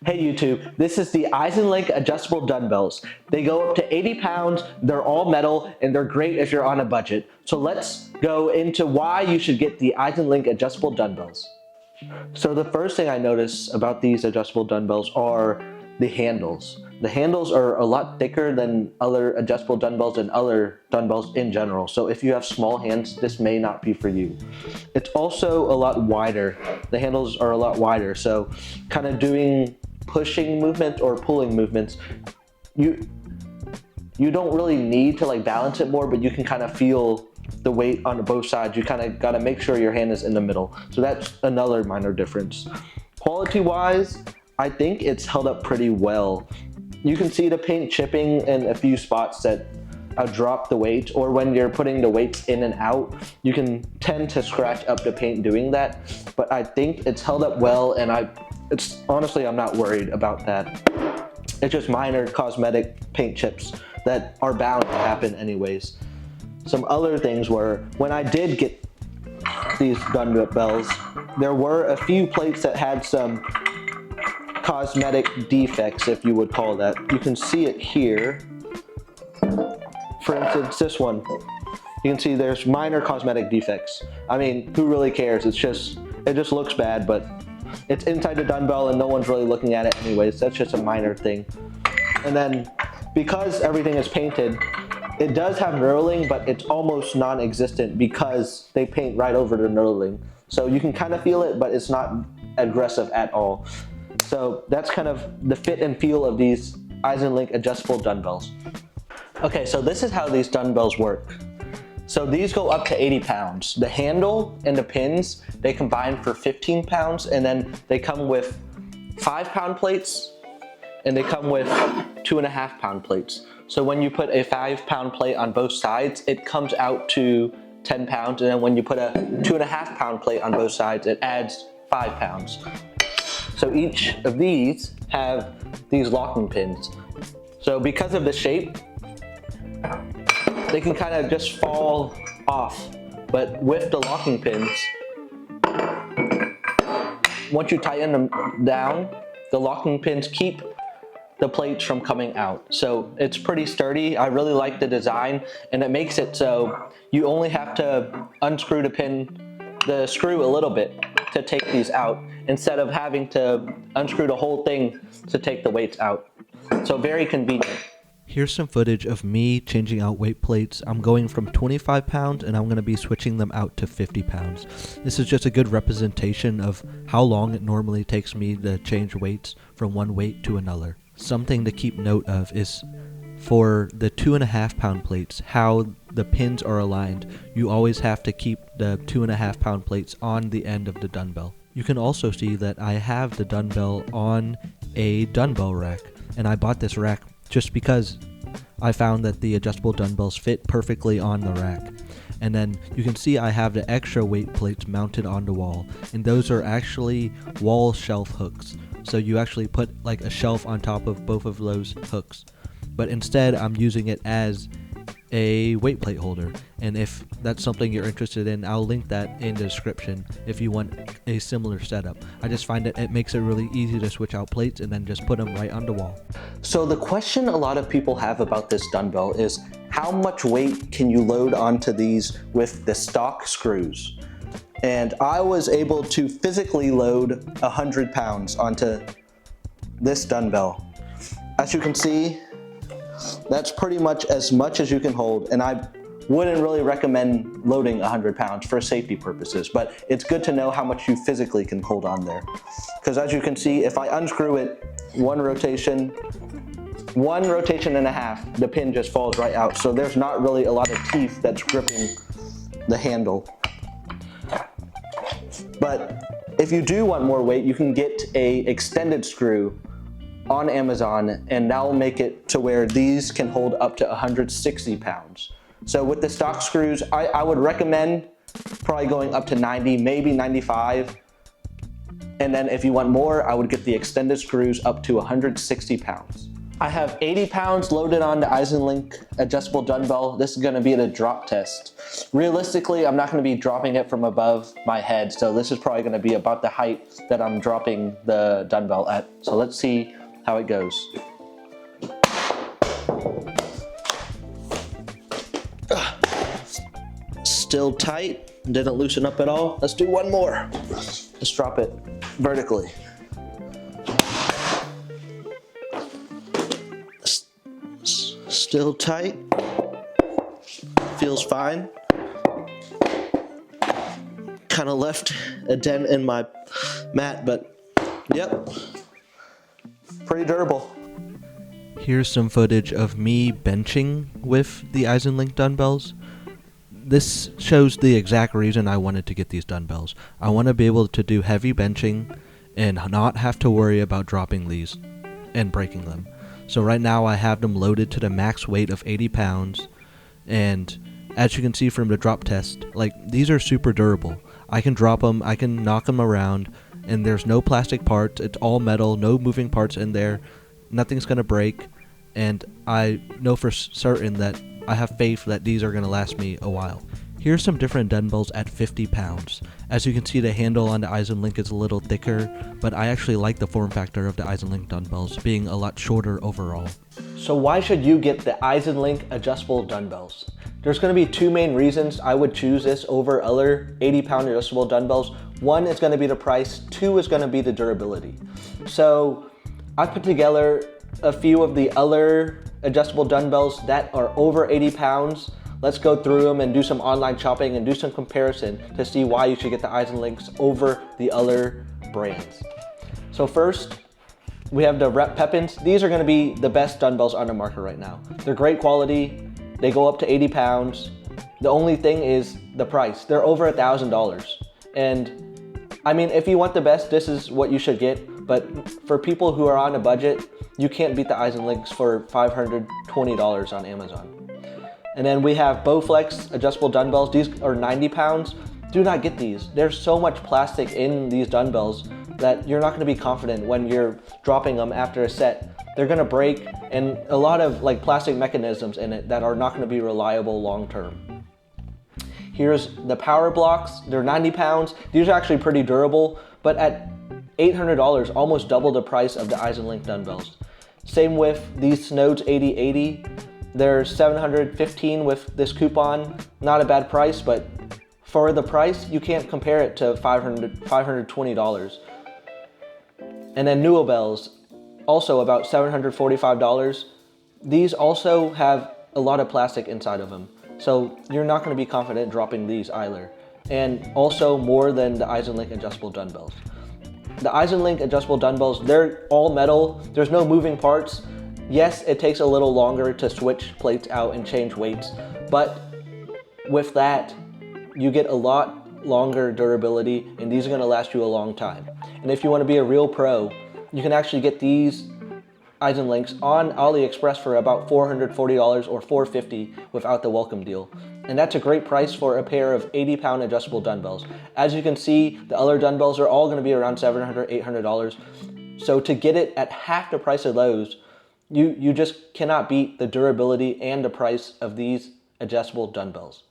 Hey YouTube, this is the Eisenlink adjustable dumbbells. They go up to 80 pounds, they're all metal, and they're great if you're on a budget. So let's go into why you should get the Eisenlink adjustable dumbbells. So the first thing I notice about these adjustable dumbbells are the handles. The handles are a lot thicker than other adjustable dumbbells and other dumbbells in general. So if you have small hands, this may not be for you. It's also a lot wider. The handles are a lot wider. So kind of doing pushing movement or pulling movements, you don't really need to like balance it more, but you can kind of feel the weight on both sides. You kind of got to make sure your hand is in the middle. So that's another minor difference. Quality wise, I think it's held up pretty well. You can see the paint chipping in a few spots that drop the weight, or when you're putting the weights in and out, you can tend to scratch up the paint doing that. But I think it's held up well, and honestly, I'm not worried about that. It's just minor cosmetic paint chips that are bound to happen anyways. Some other things were, when I did get these dumbbells, there were a few plates that had some cosmetic defects, if you would call that. You can see it here. For instance, this one. You can see there's minor cosmetic defects. I mean, who really cares? It just looks bad, but it's inside the dumbbell and no one's really looking at it anyways. That's just a minor thing. And then, because everything is painted, it does have knurling, but it's almost non-existent because they paint right over the knurling. So you can kind of feel it, but it's not aggressive at all. So that's kind of the fit and feel of these Eisenlink adjustable dumbbells. Okay, so this is how these dumbbells work. So these go up to 80 pounds. The handle and the pins, they combine for 15 pounds, and then they come with 5-pound plates, and they come with 2.5-pound plates. So when you put a 5-pound plate on both sides, it comes out to 10 pounds, and then when you put a 2.5-pound plate on both sides, it adds 5 pounds. So each of these have these locking pins. So because of the shape, they can kind of just fall off, but with the locking pins, once you tighten them down, the locking pins keep the plates from coming out. So it's pretty sturdy. I really like the design, and it makes it so you only have to unscrew the screw a little bit to take these out, instead of having to unscrew the whole thing to take the weights out. So very convenient. Here's some footage of me changing out weight plates. I'm going from 25 pounds and I'm going to be switching them out to 50 pounds. This is just a good representation of how long it normally takes me to change weights from one weight to another. Something to keep note of is for the 2.5-pound plates, how the pins are aligned. You always have to keep the 2.5-pound plates on the end of the dumbbell. You can also see that I have the dumbbell on a dumbbell rack, and I bought this rack just because I found that the adjustable dumbbells fit perfectly on the rack. And then you can see I have the extra weight plates mounted on the wall, and those are actually wall shelf hooks. So you actually put like a shelf on top of both of those hooks. But instead I'm using it as a weight plate holder, and if that's something you're interested in, I'll link that in the description if you want a similar setup. I just find that it makes it really easy to switch out plates and then just put them right on the wall. So the question a lot of people have about this dumbbell is, how much weight can you load onto these with the stock screws? And I was able to physically load 100 pounds onto this dumbbell. As you can see, that's pretty much as you can hold, and I wouldn't really recommend loading 100 pounds for safety purposes, but it's good to know how much you physically can hold on there. Because as you can see, if I unscrew it one rotation and a half, the pin just falls right out. So there's not really a lot of teeth that's gripping the handle. But if you do want more weight, you can get a extended screw on Amazon, and that will make it to where these can hold up to 160 pounds. So with the stock screws, I would recommend probably going up to 90, maybe 95. And then if you want more, I would get the extended screws up to 160 pounds. I have 80 pounds loaded on the Eisenlink adjustable dumbbell. This is gonna be the drop test. Realistically, I'm not gonna be dropping it from above my head, so this is probably gonna be about the height that I'm dropping the dumbbell at. So let's see how it goes. Still tight, didn't loosen up at all. Let's do one more. Let's drop it vertically. Still tight, feels fine. Kind of left a dent in my mat, but yep, pretty durable. Here's some footage of me benching with the Eisenlink dumbbells. This shows the exact reason I wanted to get these dumbbells. I want to be able to do heavy benching and not have to worry about dropping these and breaking them. So right now I have them loaded to the max weight of 80 pounds, and as you can see from the drop test, like, these are super durable. I can drop them, I can knock them around, and there's no plastic parts. It's all metal, no moving parts in there. Nothing's gonna break, and I know for certain that I have faith that these are gonna last me a while. Here's some different dumbbells at 50 pounds. As you can see, the handle on the Eisenlink is a little thicker, but I actually like the form factor of the Eisenlink dumbbells being a lot shorter overall. So why should you get the Eisenlink adjustable dumbbells? There's gonna be two main reasons I would choose this over other 80-pound adjustable dumbbells. One is gonna be the price, two is gonna be the durability. So I put together a few of the other adjustable dumbbells that are over 80 pounds. Let's go through them and do some online shopping and do some comparison to see why you should get the Eisenlinks over the other brands. So first, we have the Rep Pepins. These are gonna be the best dumbbells on the market right now. They're great quality, they go up to 80 pounds. The only thing is the price. They're over $1,000. And I mean, if you want the best, this is what you should get. But for people who are on a budget, you can't beat the Eisenlinks for $520 on Amazon. And then we have Bowflex adjustable dumbbells. These are 90 pounds. Do not get these. There's so much plastic in these dumbbells that you're not gonna be confident when you're dropping them after a set. They're gonna break, and a lot of like plastic mechanisms in it that are not gonna be reliable long term. Here's the Power Blocks. They're 90 pounds. These are actually pretty durable, but at $800, almost double the price of the Eisenlink dumbbells. Same with these Snodes 8080. They're $715 with this coupon. Not a bad price, but for the price, you can't compare it to $520. And then Dumbbells, also about $745. These also have a lot of plastic inside of them, so you're not gonna be confident dropping these either. And also more than the Eisenlink adjustable dumbbells. The Eisenlink adjustable dumbbells, they're all metal. There's no moving parts. Yes, it takes a little longer to switch plates out and change weights, but with that, you get a lot longer durability, and these are gonna last you a long time. And if you wanna be a real pro, you can actually get these Eisenlinks on AliExpress for about $440 or $450 without the welcome deal. And that's a great price for a pair of 80-pound adjustable dumbbells. As you can see, the other dumbbells are all gonna be around $700, $800. So to get it at half the price of those, you just cannot beat the durability and the price of these adjustable dumbbells.